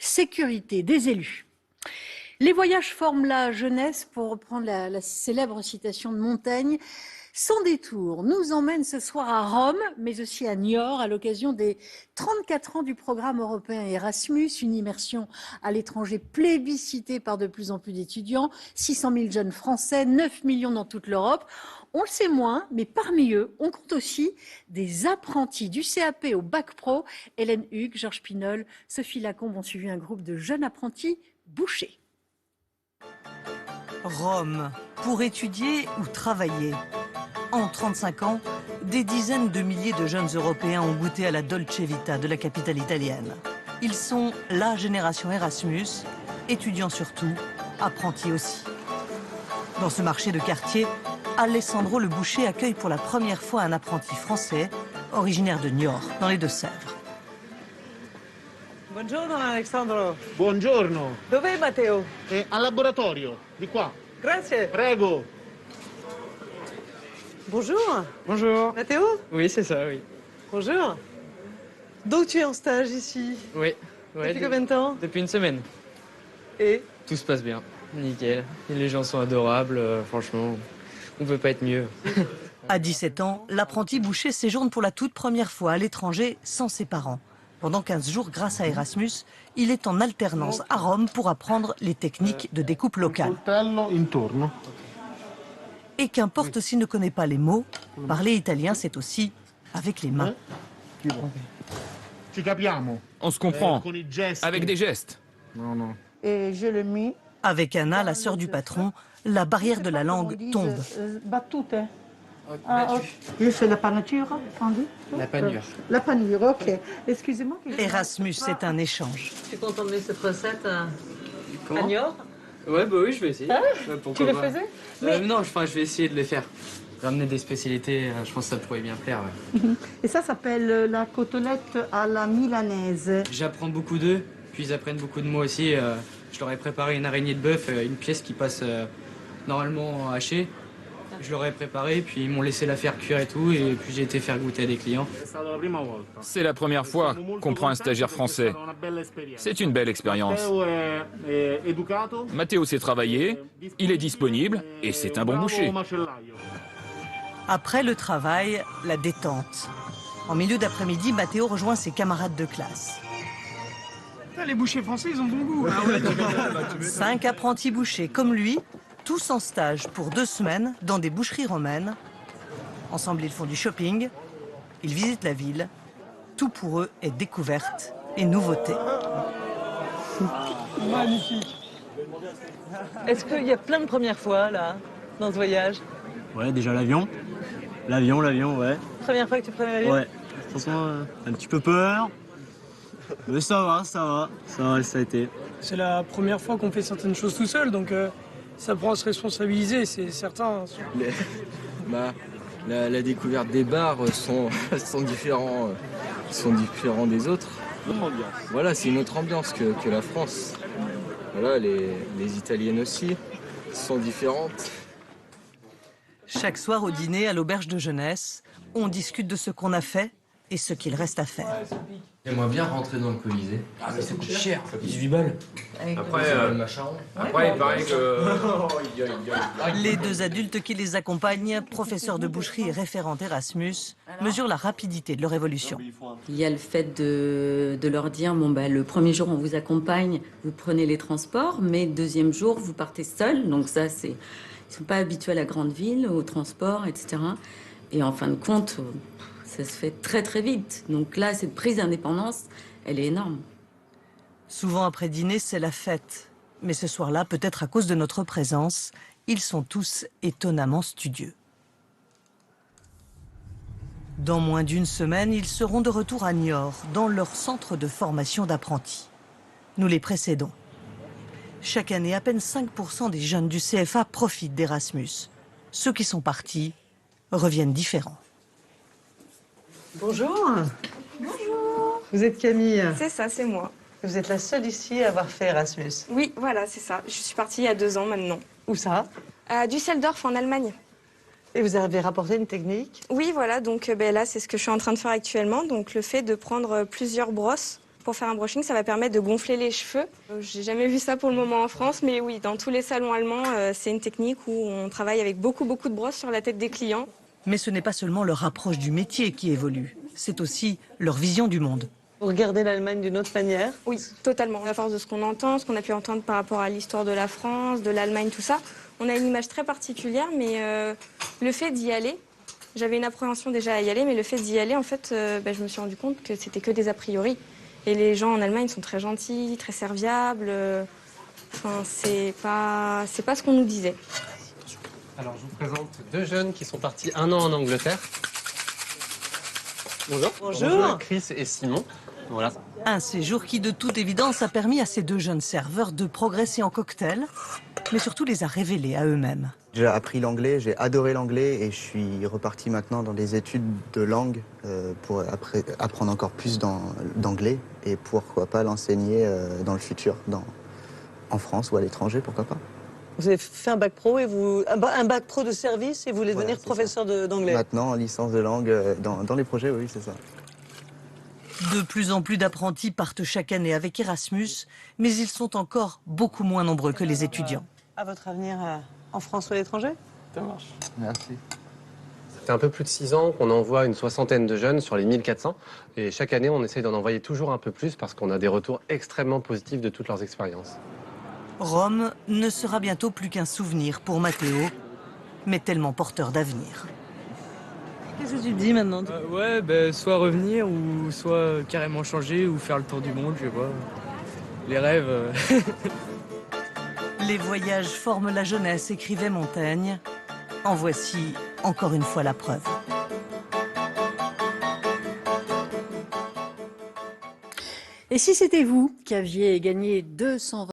sécurité des élus. Les voyages forment la jeunesse, pour reprendre la célèbre citation de Montaigne. Sans détour, nous emmène ce soir à Rome, mais aussi à Niort, à l'occasion des 34 ans du programme européen Erasmus, une immersion à l'étranger plébiscitée par de plus en plus d'étudiants, 600 000 jeunes Français, 9 millions dans toute l'Europe. On le sait moins, mais parmi eux, on compte aussi des apprentis du CAP au Bac Pro. Hélène Hugues, Georges Pinol, Sophie Lacombe ont suivi un groupe de jeunes apprentis bouchers. Rome, pour étudier ou travailler. En 35 ans, des dizaines de milliers de jeunes Européens ont goûté à la Dolce Vita de la capitale italienne. Ils sont la génération Erasmus, étudiants surtout, apprentis aussi. Dans ce marché de quartier, Alessandro le boucher accueille pour la première fois un apprenti français, originaire de Niort, dans les Deux-Sèvres. Buongiorno Alessandro. Buongiorno. Dov'è Matteo? Al laboratorio, di qua. Grazie. Prego. Bonjour. Bonjour. Matteo? Oui, c'est ça, oui. Bonjour. Donc tu es en stage ici? Oui. Depuis combien de temps? Depuis une semaine. Et? Tout se passe bien. Nickel. Et les gens sont adorables, franchement. On peut pas être mieux. À 17 ans, l'apprenti boucher séjourne pour la toute première fois à l'étranger sans ses parents. Pendant 15 jours, grâce à Erasmus, il est en alternance à Rome pour apprendre les techniques de découpe locale. Et qu'importe s'il ne connaît pas les mots, parler italien, c'est aussi avec les mains. On se comprend, avec des gestes. Et je le mets. Avec Anna, la sœur du patron, la barrière de la langue tombe. Battute. Ah, je fais la panature, on dit? La panure. La panure, ok. Excusez-moi. Erasmus, c'est un échange. Tu comptes emmener cette recette à Niort? Ouais, bah oui, je vais essayer. Ah, pourquoi tu le pas. faisais? Non, je vais essayer de le faire. Ramener des spécialités, je pense que ça pourrait bien plaire. Ouais. Et ça s'appelle la côtelette à la milanaise. J'apprends beaucoup d'eux, puis ils apprennent beaucoup de moi aussi. Je leur ai préparé une araignée de bœuf, une pièce qui passe normalement hachée. Je leur ai préparé, puis ils m'ont laissé la faire cuire et tout, et puis j'ai été faire goûter à des clients. C'est la première fois qu'on prend un stagiaire français. C'est une belle expérience. Matteo sait travailler, il est disponible et c'est un bon boucher. Après le travail, la détente. En milieu d'après-midi, Matteo rejoint ses camarades de classe. Les bouchers français, ils ont bon goût. 5 apprentis bouchers comme lui, tous en stage pour 2 semaines dans des boucheries romaines. Ensemble, ils font du shopping, ils visitent la ville. Tout pour eux est découverte et nouveauté. Magnifique. Est-ce qu'il y a plein de premières fois, là, dans ce voyage? Ouais, déjà l'avion. L'avion, ouais. Première fois que tu prenais l'avion? Ouais. Franchement, un petit peu peur. Mais ça va, ça a été. C'est la première fois qu'on fait certaines choses tout seul, donc ça prend à se responsabiliser, c'est certain. La découverte des bars sont différents des autres. Voilà, c'est une autre ambiance que la France. Voilà, les Italiennes aussi sont différentes. Chaque soir au dîner à l'auberge de jeunesse, on discute de ce qu'on a fait et ce qu'il reste à faire. J'aimerais bien rentrer dans le Colisée. Ah, mais ça coûte cher, 18 balles. Après, il paraît que... Les 2 adultes qui les accompagnent, professeurs de boucherie et référents Erasmus, mesurent la rapidité de leur évolution. Il y a le fait de leur dire, le premier jour on vous accompagne, vous prenez les transports, mais le deuxième jour vous partez seul. Donc ça, ils ne sont pas habitués à la grande ville, au transport, etc. Et en fin de compte, ça se fait très très vite. Donc là, cette prise d'indépendance, elle est énorme. Souvent après dîner, c'est la fête. Mais ce soir-là, peut-être à cause de notre présence, ils sont tous étonnamment studieux. Dans moins d'une semaine, ils seront de retour à Niort, dans leur centre de formation d'apprentis. Nous les précédons. Chaque année, à peine 5% des jeunes du CFA profitent d'Erasmus. Ceux qui sont partis reviennent différents. Bonjour. Bonjour. Vous êtes Camille? C'est ça, c'est moi. Vous êtes la seule ici à avoir fait Erasmus? Oui, voilà, c'est ça. Je suis partie il y a 2 ans maintenant. Où ça? À Düsseldorf, en Allemagne. Et vous avez rapporté une technique? Oui, voilà, donc là, c'est ce que je suis en train de faire actuellement. Donc le fait de prendre plusieurs brosses Pour faire un brushing, ça va permettre de gonfler les cheveux. J'ai jamais vu ça pour le moment en France, mais oui, dans tous les salons allemands, c'est une technique où on travaille avec beaucoup de brosses sur la tête des clients. Mais ce n'est pas seulement leur approche du métier qui évolue, c'est aussi leur vision du monde. Vous regardez l'Allemagne d'une autre manière? Oui, totalement. À force de ce qu'on entend, ce qu'on a pu entendre par rapport à l'histoire de la France, de l'Allemagne, tout ça, on a une image très particulière, mais le fait d'y aller, j'avais une appréhension déjà à y aller, mais le fait d'y aller, en fait, je me suis rendu compte que c'était que des a priori. Et les gens en Allemagne sont très gentils, très serviables. Enfin, c'est pas ce qu'on nous disait. Alors, je vous présente deux jeunes qui sont partis 1 an en Angleterre. Bonjour. Bonjour. Chris et Simon. Voilà. Un séjour qui, de toute évidence, a permis à ces deux jeunes serveurs de progresser en cocktail, mais surtout les a révélés à eux-mêmes. J'ai appris l'anglais, j'ai adoré l'anglais et je suis reparti maintenant dans des études de langue pour apprendre encore plus d'anglais et pourquoi pas l'enseigner dans le futur, en France ou à l'étranger, pourquoi pas. Vous avez fait un bac pro et un bac pro de service et vous voulez devenir professeur d'anglais. Maintenant, en licence de langue, dans les projets, oui, c'est ça. De plus en plus d'apprentis partent chaque année avec Erasmus, mais ils sont encore beaucoup moins nombreux que les étudiants. À votre avenir en France ou à l'étranger? Ça marche. Merci. Ça fait un peu plus de 6 ans qu'on envoie une 60aine de jeunes sur les 1400. Et chaque année, on essaye d'en envoyer toujours un peu plus parce qu'on a des retours extrêmement positifs de toutes leurs expériences. Rome ne sera bientôt plus qu'un souvenir pour Matteo, mais tellement porteur d'avenir. Qu'est-ce que tu te dis maintenant? Soit revenir ou soit carrément changer ou faire le tour du monde, je sais pas. Les rêves. Les voyages forment la jeunesse, écrivait Montaigne. En voici encore une fois la preuve. Et si c'était vous qui aviez gagné 220